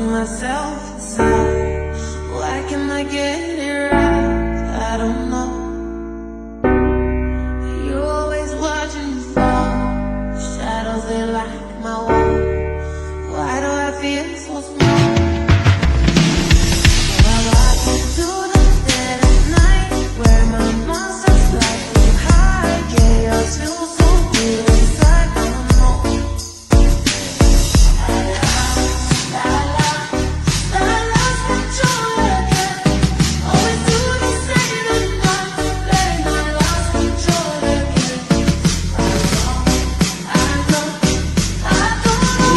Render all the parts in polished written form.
me myself inside. Why can I get it right? I don't know. You always watching me fall. Shadows they like my wall. Why do I feel so small? While walking through the dead of night, where my monsters like me high, chaos feels so good inside. I don't know. I lost control again. Always do the same and not blame. I lost control again. I know, I don't know.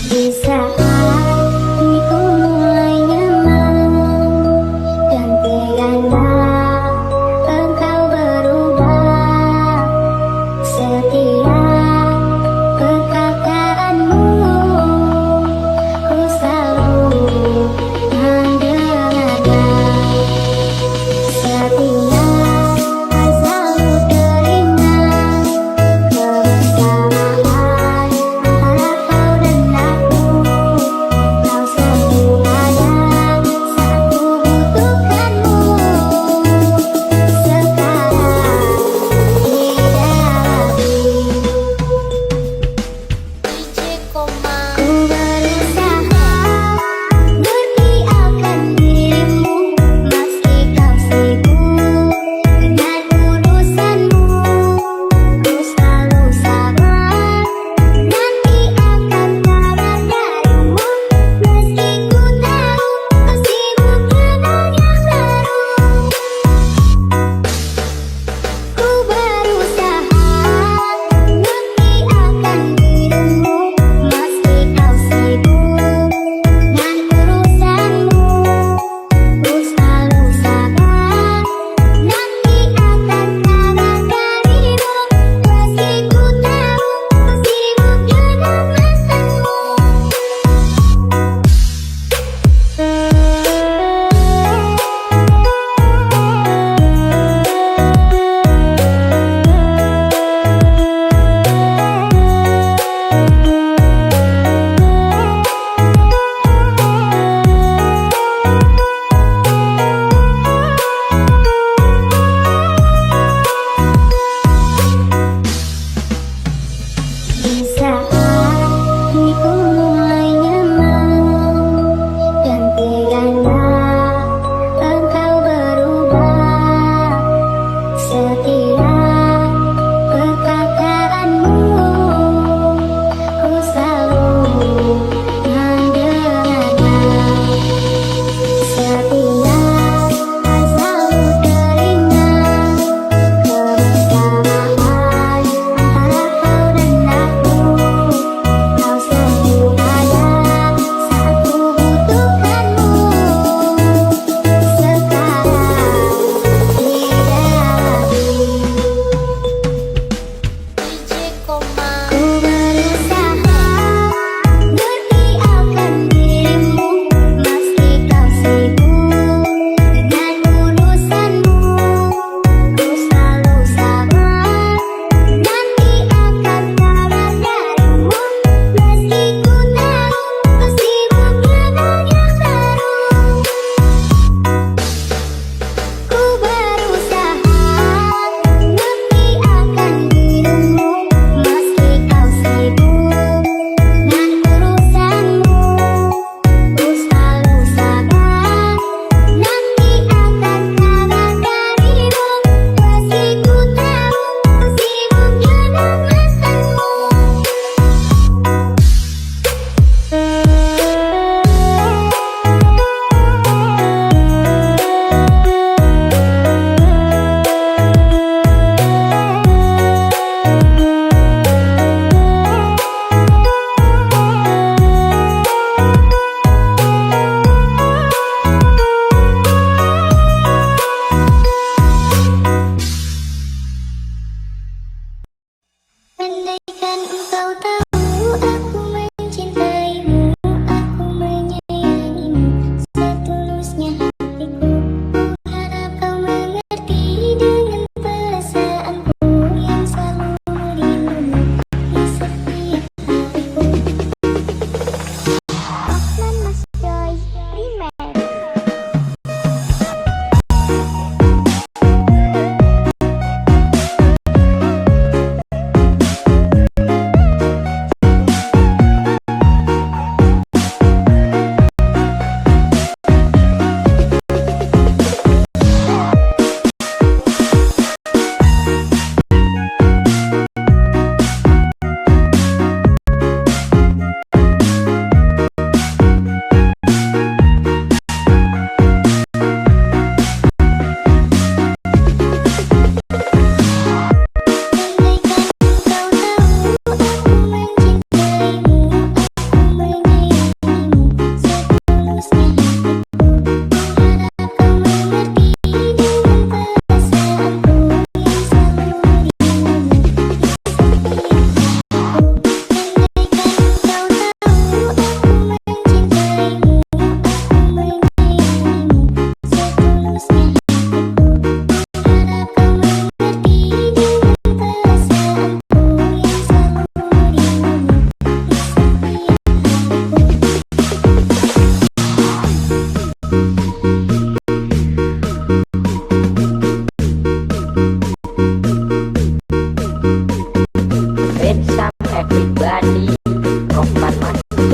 Di saat hatiku mulai nyaman dan tiada engkau berubah, setiap perkataanmu ku selalu mendengarkan. Setiap selalu teringat kebersamaan antara kau dan aku.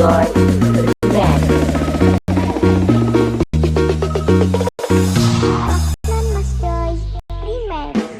Enjoy the band. Mas Joy Remix.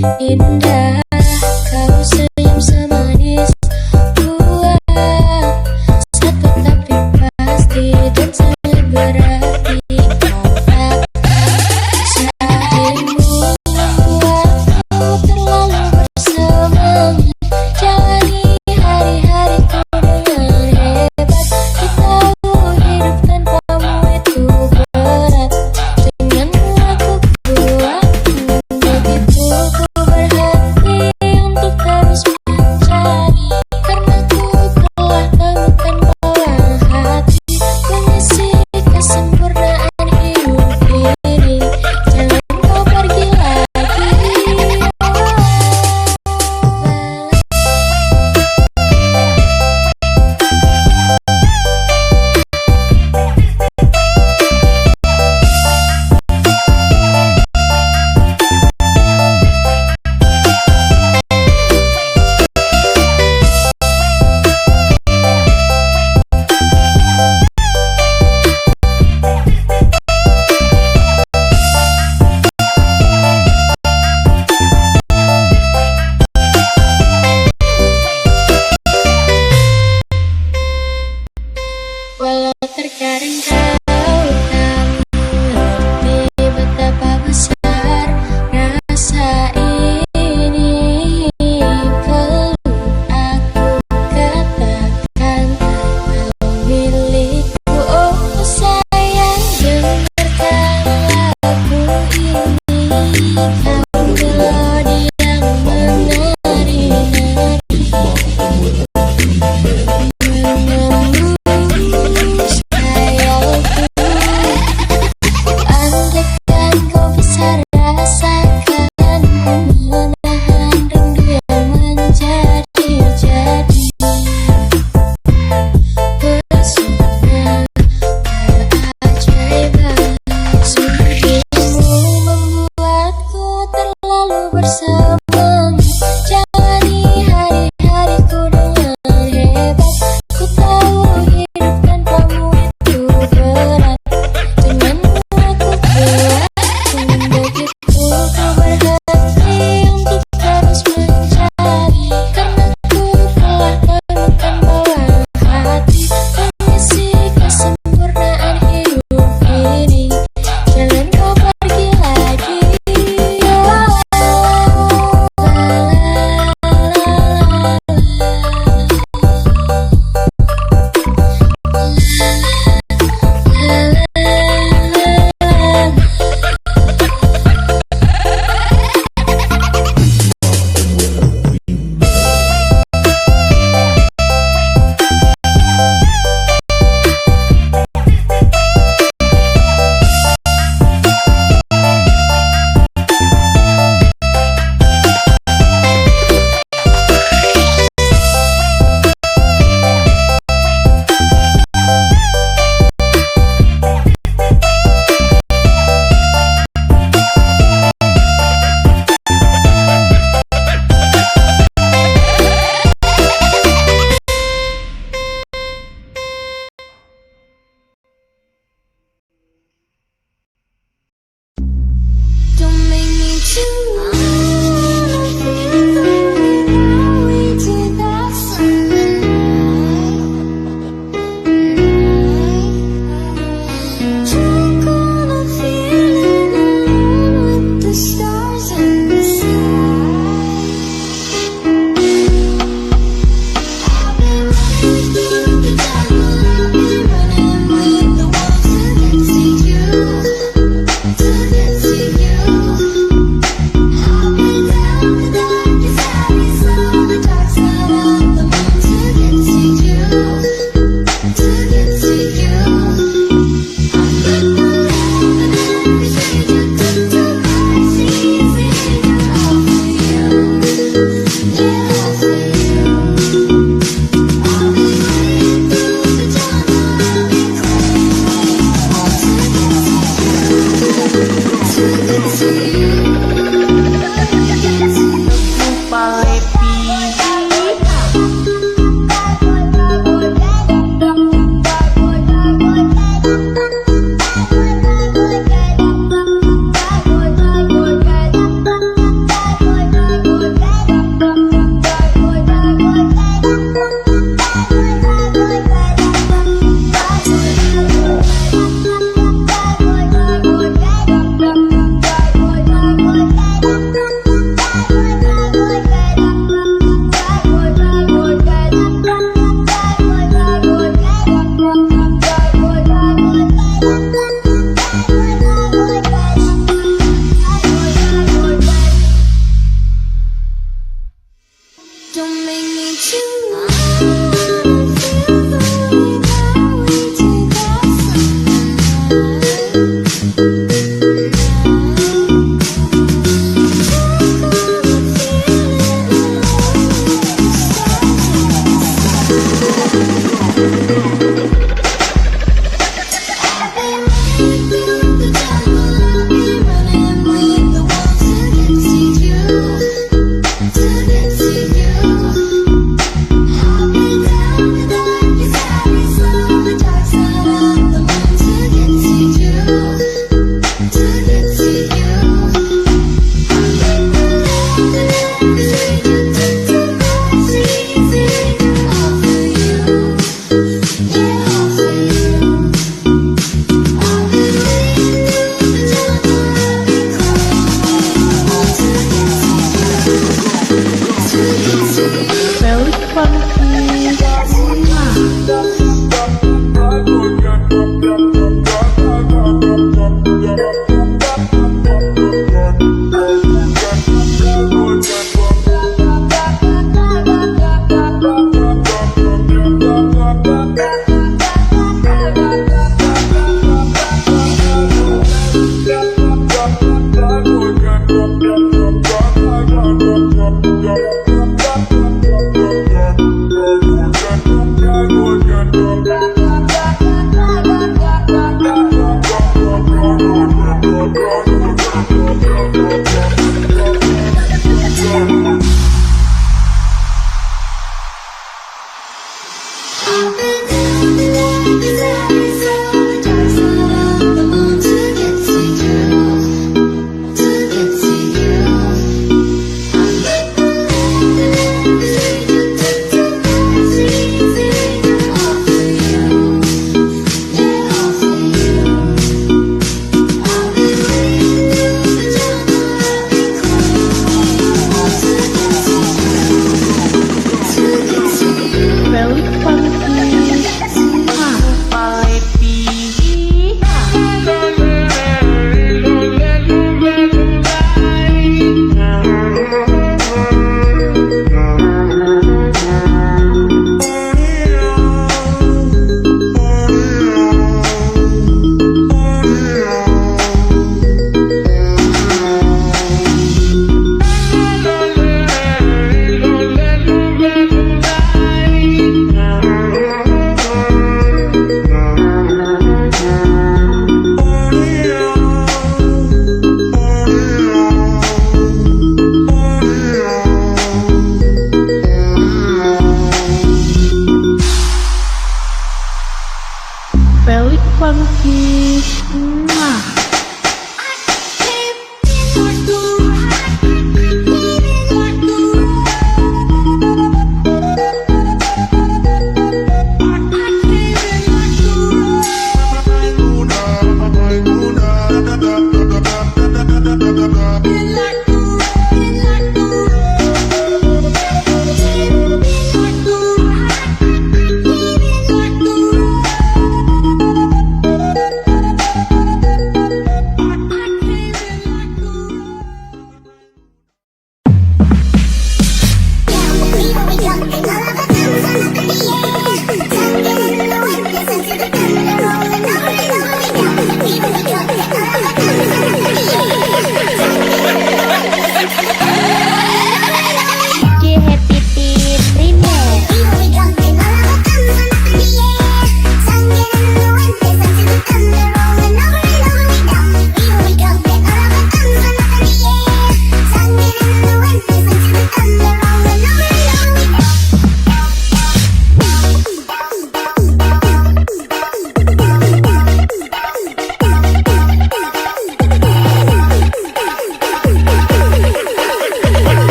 Indah kau senyum semanis buah, satu tapi pasti dan sangat berarti. Kau tak saingmu, aku terlalu bersemangat jalani hari-hariku dengan hebat. Kita tahu hidup tanpamu itu berat. Denganmu aku kuat, begitu ku berhati untuk terus mencari. Karena ku telah temukan bahwa hati mengisi kesempurnaan hidup ini. Jangan kau pergi lagi. Walau terkadang kau tak mengerti betapa besar rasa ini. Perlu aku katakan kau milikku, oh sayang, dengarkan lagu ini. Kau melodi yang menari-nari menembus khayalku. week funky. Mwah.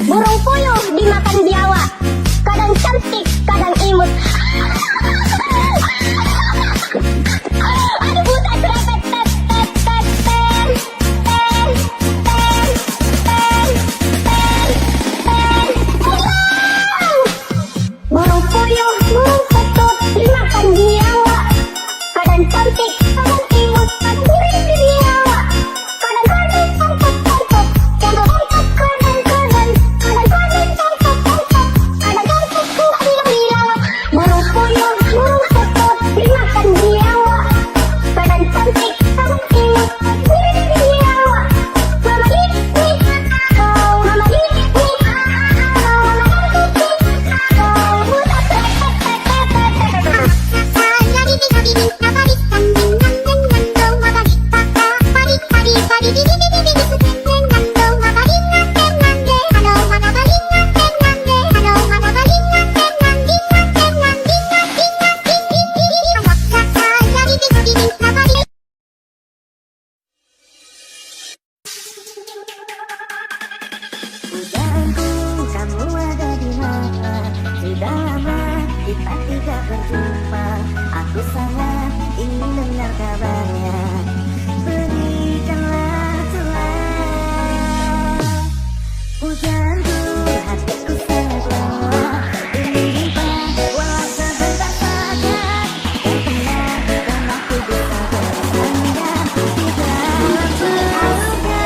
Burung puyuh dimakan biawak, kadang cantik, kadang imut. Aduh butet repet, tet, tet, tet, ten, ten, ten, ten, ten, ten. Burung puyuh, burung ketut dimakan biawak, kadang cantik, kadang imut. Burung biawak, kadang-kadang tongkok-tongkok, tongkok-tongkok, kadang-kadang. Burung puyuh, burung ketut dimakan biawak, kadang cantik, kadang imut. Burung biawak, mama gini, mama gini, Pujaanku, kamu ada di mana? Sudah lama kita tidak berjumpa. Aku sangat ingin dengar kabarnya. Berikanlah telah. Pujaanku, hatiku sangat lama ingin jumpa. Walau sebentar saja, dan tenang, dan aku bisa bersandar di dalam surga.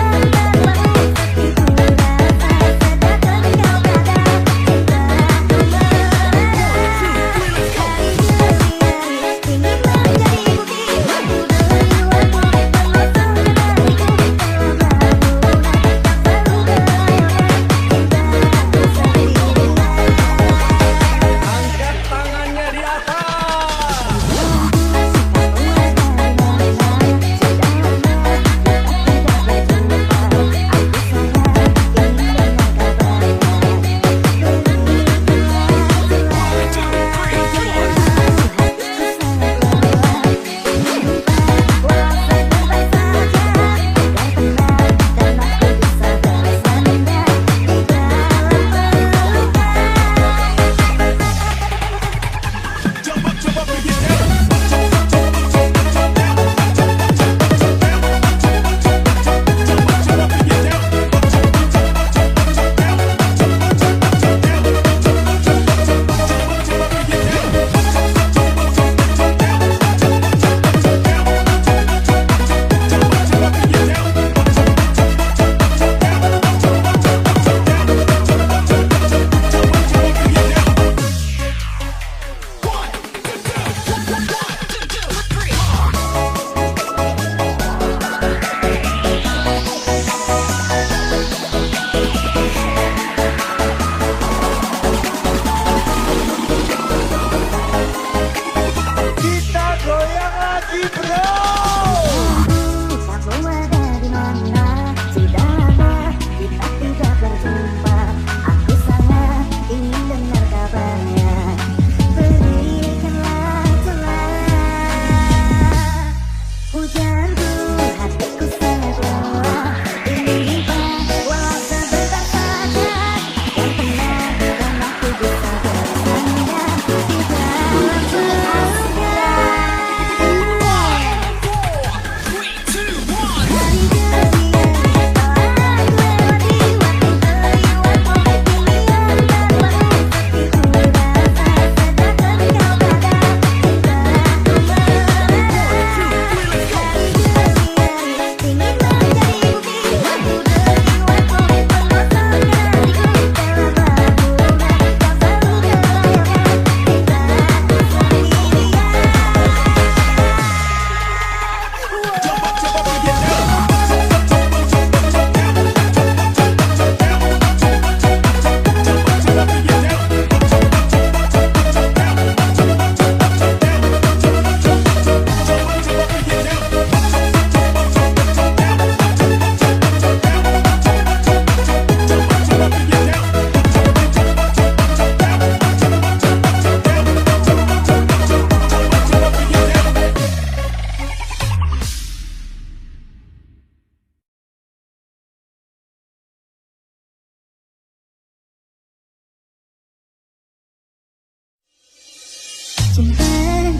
Hari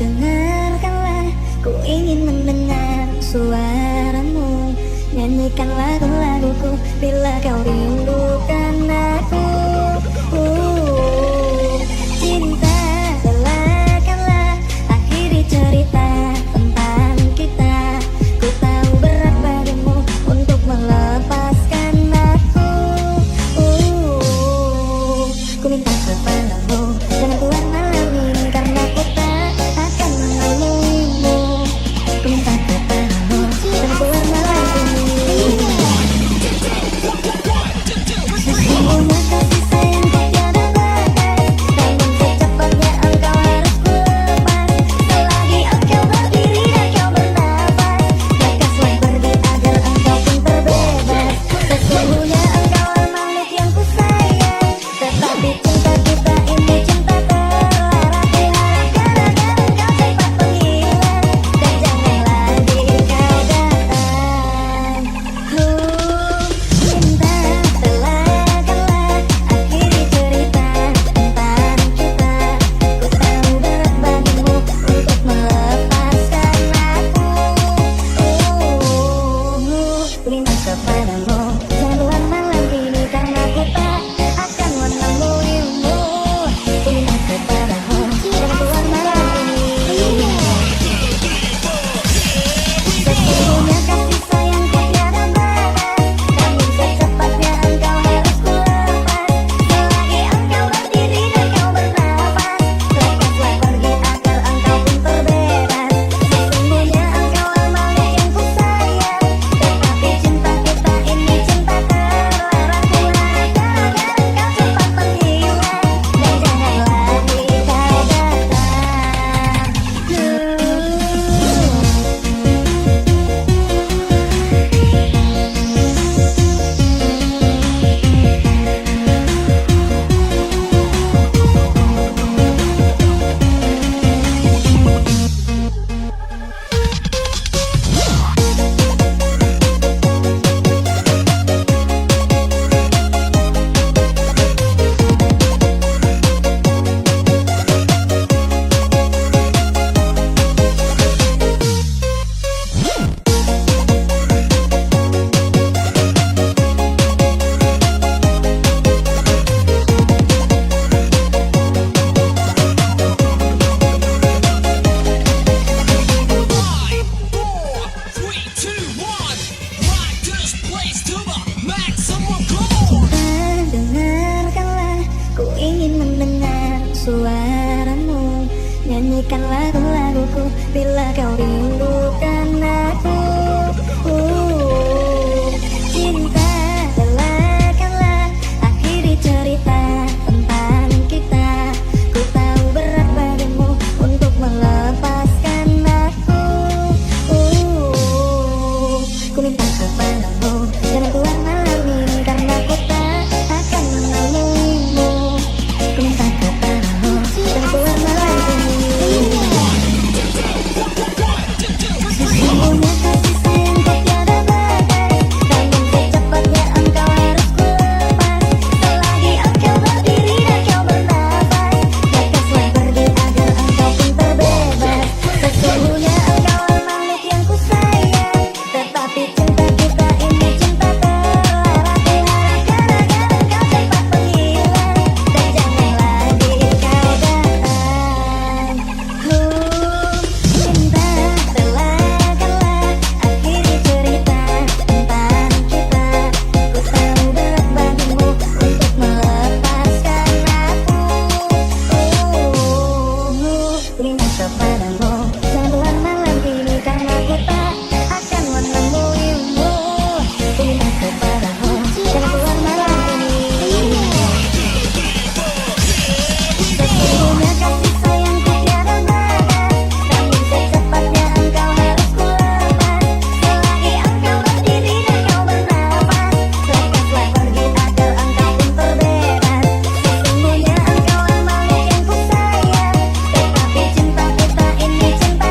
dengarkanlah, ku ingin mendengar suaramu. Nyanyikan lagu-laguku bila kau rindukan aku. Cinta, relakanlah akhiri cerita tentang kita. Ku tahu berat bagimu untuk melepaskan aku. Ku minta kepadamu, jangan keluar malam ini karena ku tak akan menemuimu. Ku minta kepadamu, jangan keluar malam ini. Sesungguhnya kasih sayangku tiada batas, namun secepatnya engkau harus ku lepas. Selagi engkau berdiri dan kau bernafas, lekaslah pergi agar engkau pun terbebas. Sesungguhnya engkau makhluk yang ku sayang, tetapi cinta kita ini cinta terlarang. Ku harapkan agar engkau cepat menghilang dan jangan lagi kau datang. Cinta, relakanlah akhiri cerita tentang kita. Ku tahu berat bagimu untuk melepaskan aku. Ku minta kepadamu, jangan keluar malam ini karena ku tak akan menemuimu. Ku minta kepadamu, jangan keluar malam ini. Sesungguhnya kasih sayangku tiada batas, namun secepatnya engkau harus ku lepas. Selagi engkau berdiri dan kau bernafas, lekaslah pergi agar engkau pun terbebas. Sesungguhnya engkau makhluk yang ku sayang, tetapi cinta kita ini cinta terlarang. Ku harapkan agar engkau cepat menghilang dan jangan lagi kau dengarkanlah, ku ingin mendengar suaramu. Nyanyikan lagu-laguku bila kau rindukan aku. Cinta, relakanlah akhiri cerita tentang kita. Ku tahu berat bagimu untuk melepaskan aku. Ku minta kepadamu, jangan keluar malam ini karena ku tak akan menemuimu. Ku minta kepadamu, jangan keluar malam ini. Sesungguhnya kasih sayangku tiada batas, namun secepatnya engkau harus ku lepas. Selagi engkau berdiri dan kau bernafas, lekaslah pergi agar engkau pun terbebas. Sesungguhnya engkau makhluk yang ku sayang, tetapi cinta kita ini cinta terlarang. Ku harapkan agar engkau cepat menghilang dan jangan lagi kau datang. Cinta, relakanlah akhiri cerita tentang kita. Ku tahu berat bagimu untuk melepaskan aku. Ku minta kepadamu, jangan keluar malam ini karena ku tak akan menemuimu. Ku minta kepadamu, jangan keluar malam ini. Sesungguhnya kasih sayangku tiada batas, namun secepatnya engkau harus ku lepas. Selagi engkau berdiri dan kau bernafas, lekaslah pergi agar engkau pun terbebas. Sesungguhnya engkau makhluk yang ku sayang, tetapi cinta kita ini cinta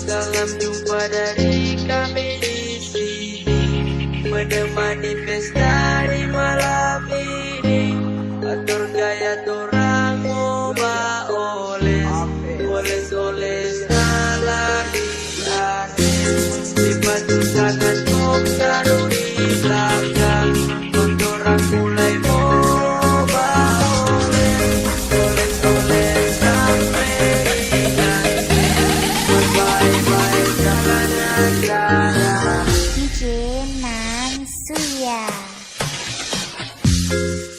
Salam jumpa dari kami di sini, menemani pesta di malam ini. Atur gaya torang ngoba oles nalari asik. Dibantu tangan kok taruh di belakang, torang mulai ngoba oles sampai bye-bye jangan. DJ Mansuya.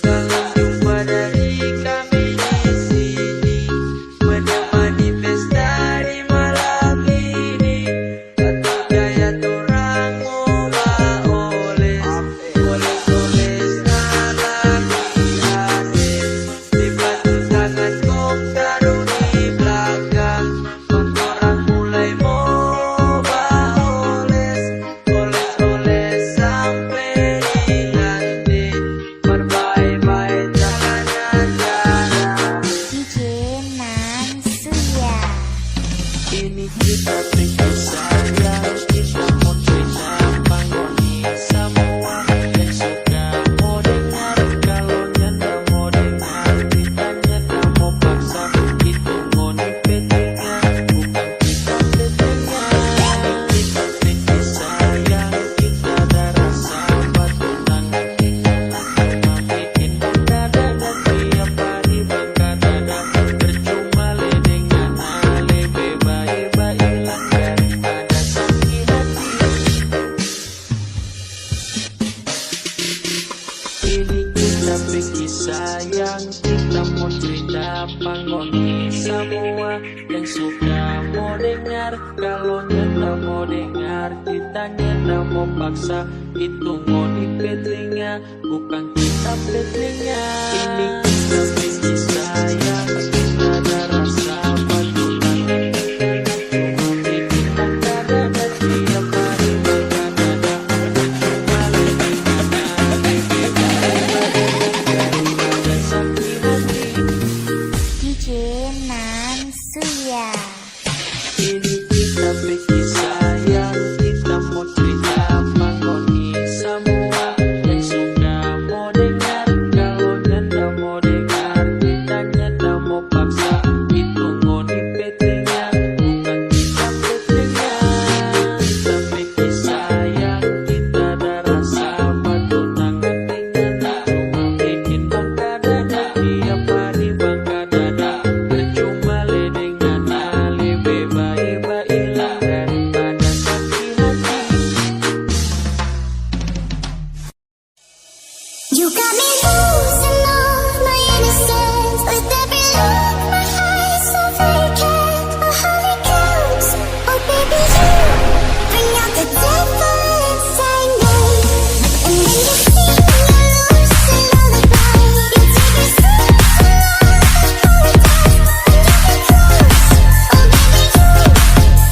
Salam jumpa dari kami di sini, menemani pesta di malam ini. Atur gaya torang ngoba oles nalari asik. Dibantu tangan kok taruh di belakang, torang mulai ngoba oles sampai di nanti. Bye-bye jangan. DJ Mansuya. Ini kita bikin sayang, kita mau cerita pangoni semua yang suka mau dengar. Kalau nyanda mau dengar, kita nyanda mau paksa. Itu ngoni petinya, bukan kita petinya. Kita bikin sayang, kita ada rasa. Batu tangan tinggal cuma bikin dada. Dan tiap hari bangga dada. Percuma le dengan ale bye-bye hilang daripada sakit hati. Ini kita bikin sayang, kita mau cerita pangoni semua yang suka mau dengar. Kalau nyanda mau dengar, kita nyanda mau paksa. Itu ngoni petlinya, bukan kita petlinya. Ini kita bikin sayang, kita ada rasa. Batu tangan tinggal cuma bikin dada. Dan tiap hari bangga dada. Percuma le dengan ale daripada sakit hati. DJ Mansuya. Ini kita bikin sayang, kita mau cerita pangoni semua yang suka mau dengar. Kalau nyanda mau dengar, kita nyanda mau paksa. Itu ngoni petinya, bukan kita petinya. Kita bikin sayang, kita ada rasa. Batu tangan tinggal cuma bikin bangga dada. Tiap hari bangga dada. Percuma le dengan ale bye-bye hilang daripada sakit hati. You got me losing all my innocence. With every look, my eyes so vacant. My heart counts. Oh baby, you bring out the devil inside me. And when you sing your lucid lullaby, you take me so far from paradise. When you get close, oh baby, you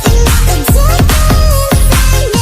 bring out the devil inside me.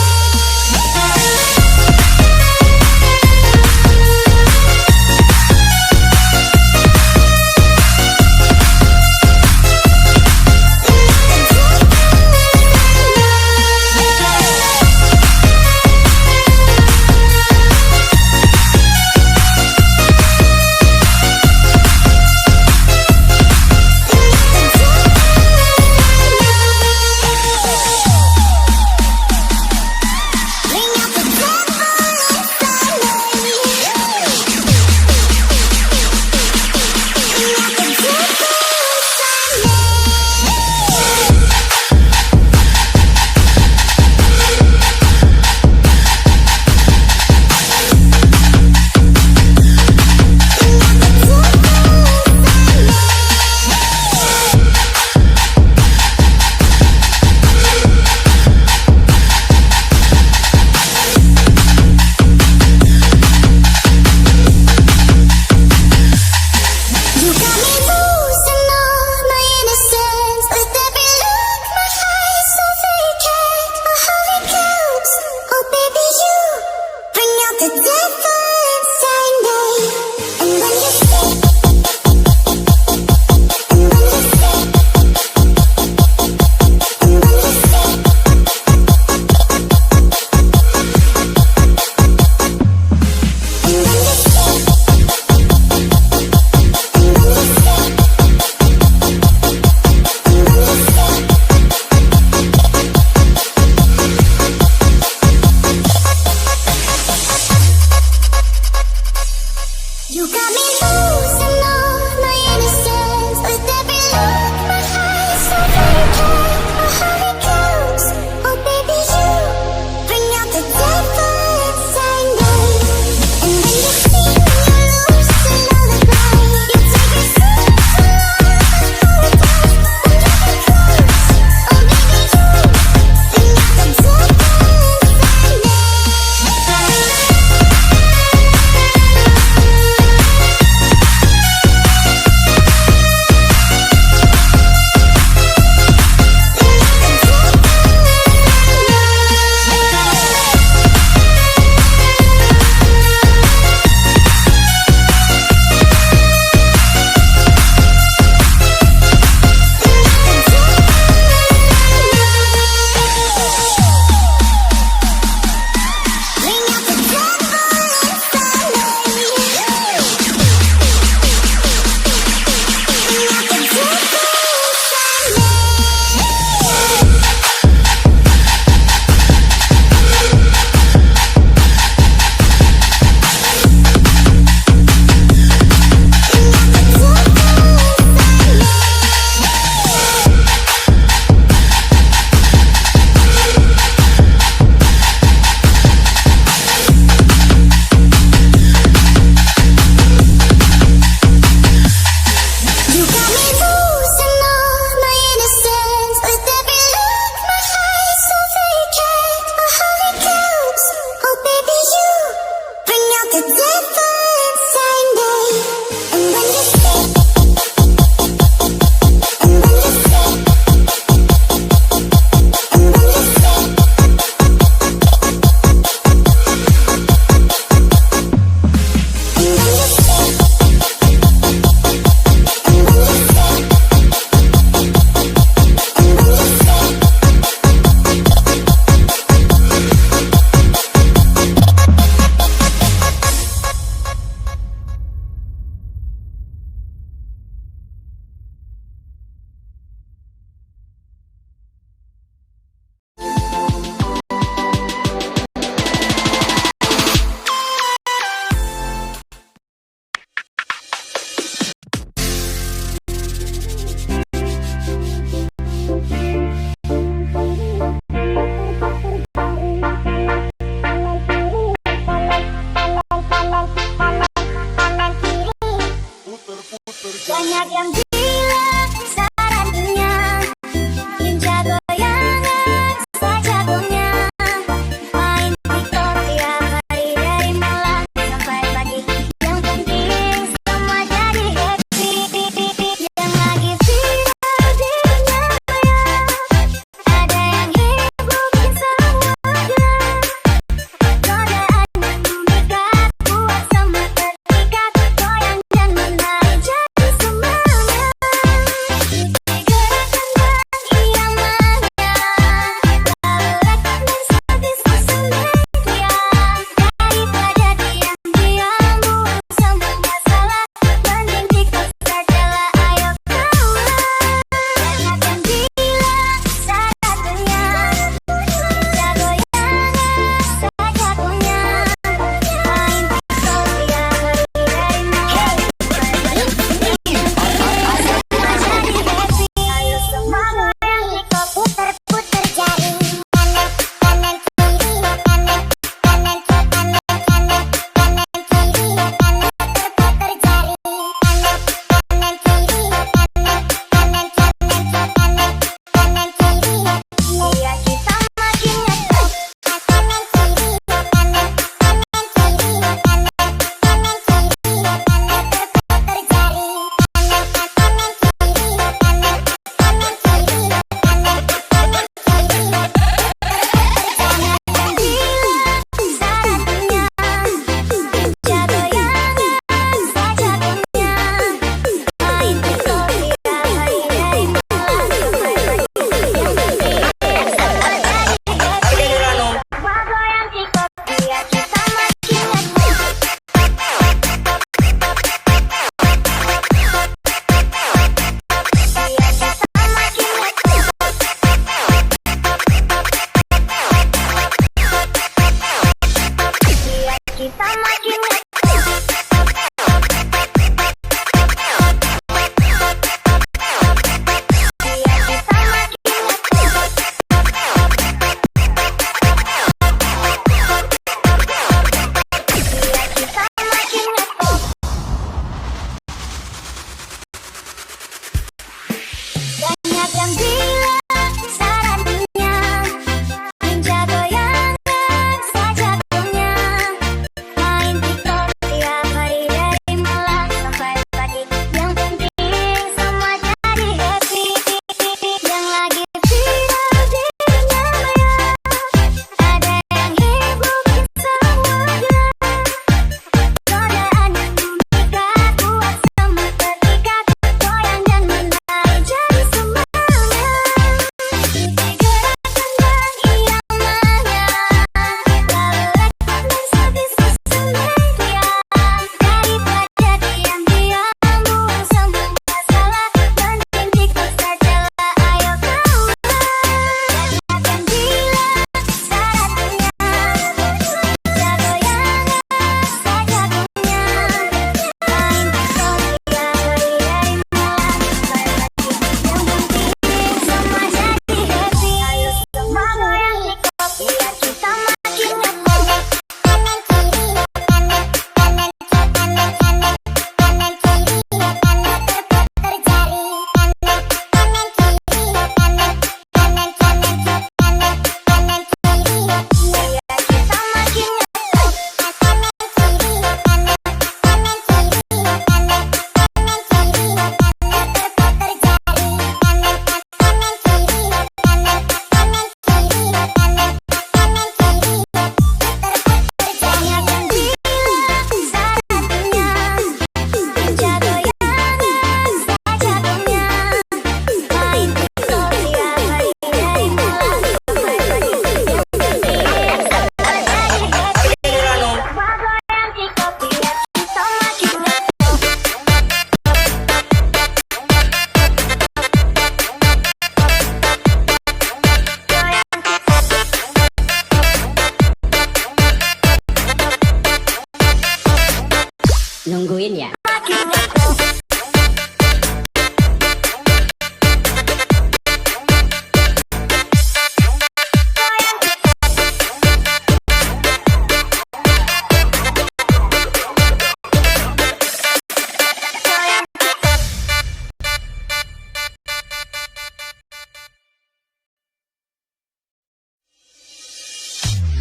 kita makin banyak yang bilang sarannya ninja goyangan saja punya main TikTok tiap hari dari malam sampai pagi yang penting semua jadi happy yang lagi viral di dunia maya ada yang heboh semuanya godaan yang memikat buat semua terikat goyang dan menari jadi semuanya ikuti gerakan yang iramanya lalu rekam dan sebisa semedia daripada diam-diam buang semua masalah penting TikTok sajalah ayo kamu akan bilang syaratnya ninja goyangan saja punya main TikTok tiap hari dari malam sampai pagi yang penting semua jadi happy ayo semua goyang TikTok biar kita makin ngetop kanan kiri kanan kanan kanan kanan kanan kiri kanan terputar jari kanan kanan kiri kanan kanan kanan kanan kanan kiri biar kita makin ngetop kanan kiri kanan kanan kiri kanan kanan kiri kanan terputar jari kanan kanan kiri kanan kanan kiri kanan kanan kiri terputar jari yang bilang syaratnya ninja goyangan saja punya main TikTok tiap hari dari malam sampai pagi yang penting semua jadi happy semua goyang TikTok biar kita makin ngetop Nungguin ya. makin ngetop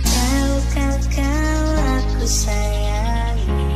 tahukah kau aku sayangi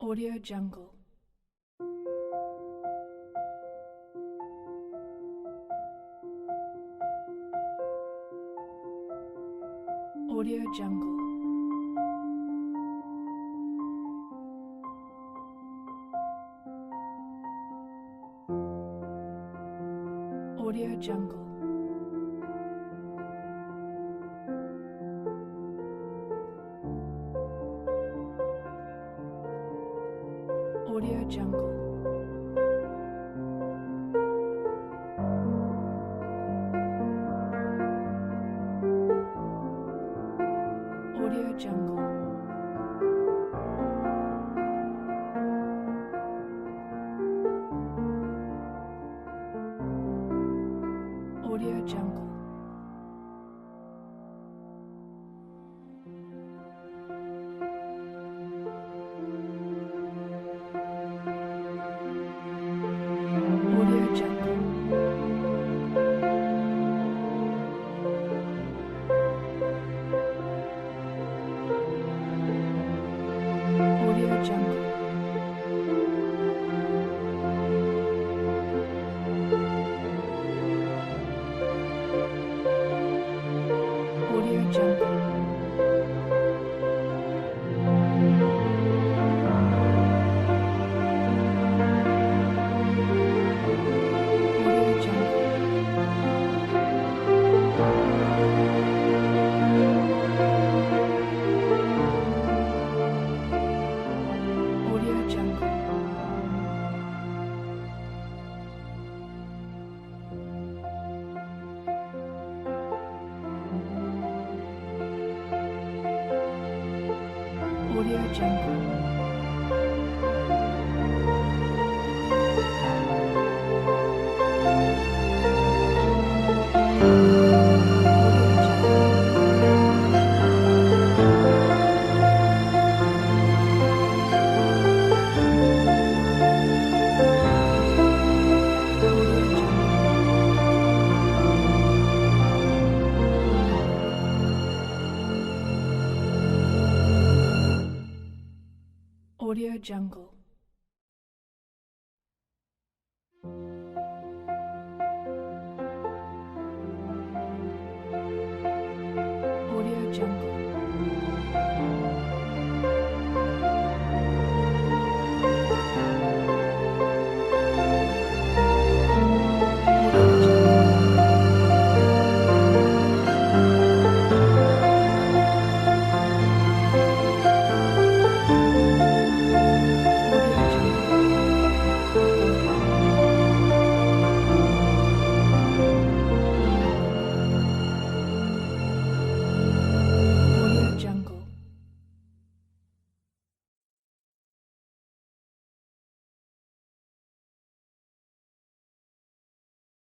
Audio Jungle. Audio Jungle. Audio Jungle. Audio Jungle. Audio Jungle. Audio Jungle. Audio Jungle. Audio Jungle. Audio Jungle. Audio Jungle. Audio Jungle. Audio Jungle. Audio Jungle. Audio Jungle. Audio Jungle. Audio Jungle.